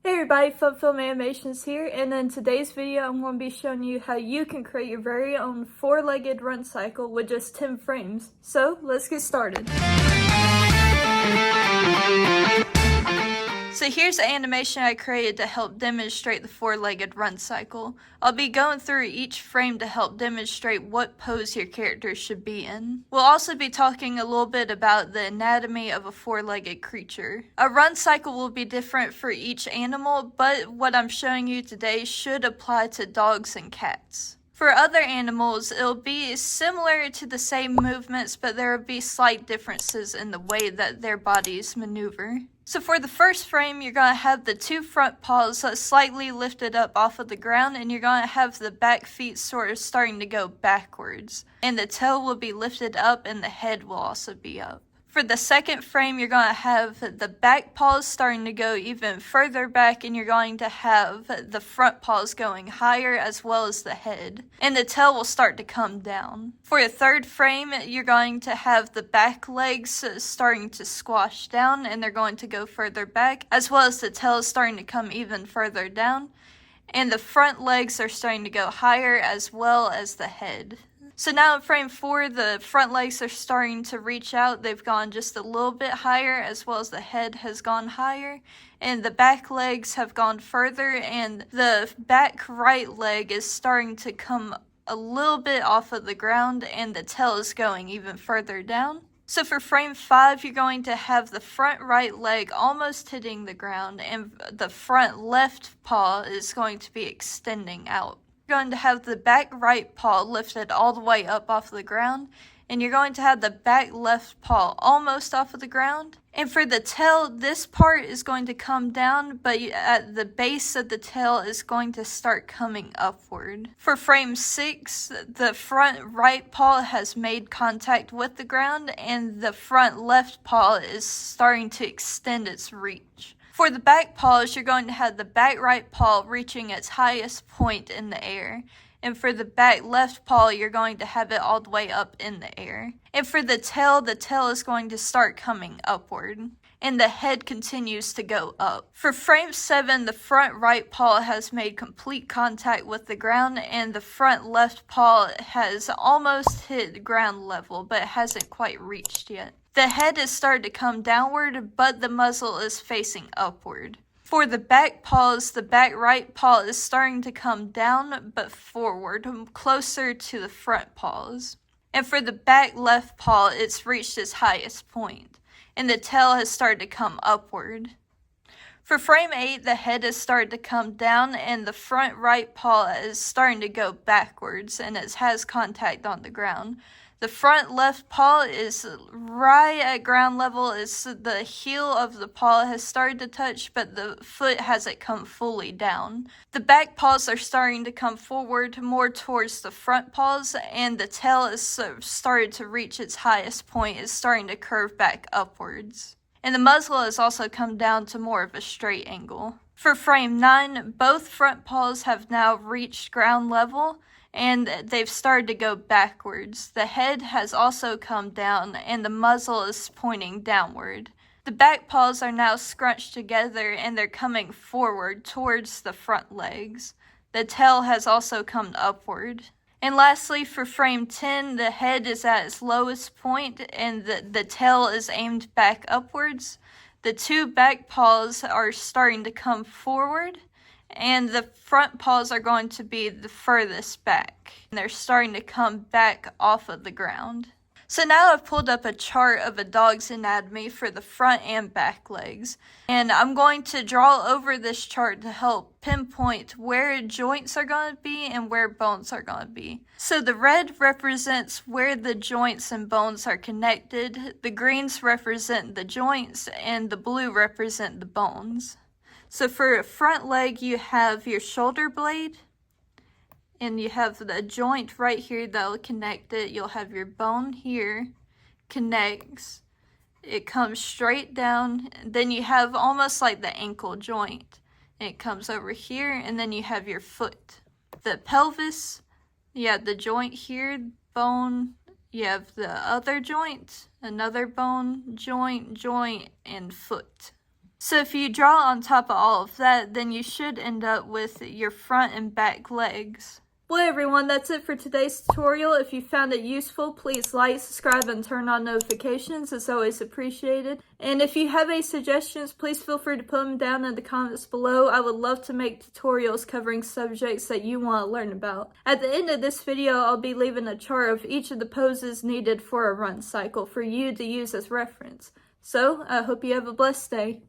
Hey everybody, Film Animations here, and in today's video I'm going to be showing you how you can create your very own four-legged run cycle with just 10 frames. So, let's get started. So here's the animation I created to help demonstrate the four-legged run cycle. I'll be going through each frame to help demonstrate what pose your character should be in. We'll also be talking a little bit about the anatomy of a four-legged creature. A run cycle will be different for each animal, but what I'm showing you today should apply to dogs and cats. For other animals, it'll be similar to the same movements, but there will be slight differences in the way that their bodies maneuver. So for the first frame, you're going to have the two front paws slightly lifted up off of the ground, and you're going to have the back feet sort of starting to go backwards. And the tail will be lifted up and the head will also be up. For the second frame, you're going to have the back paws starting to go even further back, and you're going to have the front paws going higher as well as the head. And the tail will start to come down. For the third frame, you're going to have the back legs starting to squash down, and they're going to go further back, as well as the tail starting to come even further down. And the front legs are starting to go higher as well as the head. So now in frame 4, the front legs are starting to reach out. They've gone just a little bit higher, as well as the head has gone higher. And the back legs have gone further, and the back right leg is starting to come a little bit off of the ground, and the tail is going even further down. So for frame 5, you're going to have the front right leg almost hitting the ground, and the front left paw is going to be extending out. You're going to have the back right paw lifted all the way up off the ground, and you're going to have the back left paw almost off of the ground. And for the tail, this part is going to come down, but at the base of the tail is going to start coming upward. For frame 6, the front right paw has made contact with the ground, and the front left paw is starting to extend its reach. For the back paws, you're going to have the back right paw reaching its highest point in the air. And for the back left paw, you're going to have it all the way up in the air. And for the tail is going to start coming upward. And the head continues to go up. For frame 7, the front right paw has made complete contact with the ground, and the front left paw has almost hit ground level, but it hasn't quite reached yet. The head has started to come downward, but the muzzle is facing upward. For the back paws, the back right paw is starting to come down, but forward, closer to the front paws. And for the back left paw, it's reached its highest point, and the tail has started to come upward. For frame 8, the head has started to come down, and the front right paw is starting to go backwards, and it has contact on the ground. The front left paw is right at ground level. The heel of the paw has started to touch, but the foot hasn't come fully down. The back paws are starting to come forward more towards the front paws, and the tail is started to reach its highest point. It's starting to curve back upwards. And the muzzle has also come down to more of a straight angle. For frame 9, both front paws have now reached ground level, and they've started to go backwards. The head has also come down, and the muzzle is pointing downward. The back paws are now scrunched together, and they're coming forward towards the front legs. The tail has also come upward. And lastly, for frame 10, the head is at its lowest point, and the tail is aimed back upwards. The two back paws are starting to come forward, and the front paws are going to be the furthest back. And they're starting to come back off of the ground. So now I've pulled up a chart of a dog's anatomy for the front and back legs. And I'm going to draw over this chart to help pinpoint where joints are going to be and where bones are going to be. So the red represents where the joints and bones are connected. The greens represent the joints, and the blue represent the bones. So for a front leg, you have your shoulder blade, and you have the joint right here that will connect it. You'll have your bone here, connects, it comes straight down. Then you have almost like the ankle joint. It comes over here, and then you have your foot. The pelvis, you have the joint here, bone, you have the other joint, another bone, joint, and foot. So if you draw on top of all of that, then you should end up with your front and back legs. Well everyone, that's it for today's tutorial. If you found it useful, please like, subscribe, and turn on notifications. It's always appreciated. And if you have any suggestions, please feel free to put them down in the comments below. I would love to make tutorials covering subjects that you want to learn about. At the end of this video, I'll be leaving a chart of each of the poses needed for a run cycle for you to use as reference. So, I hope you have a blessed day.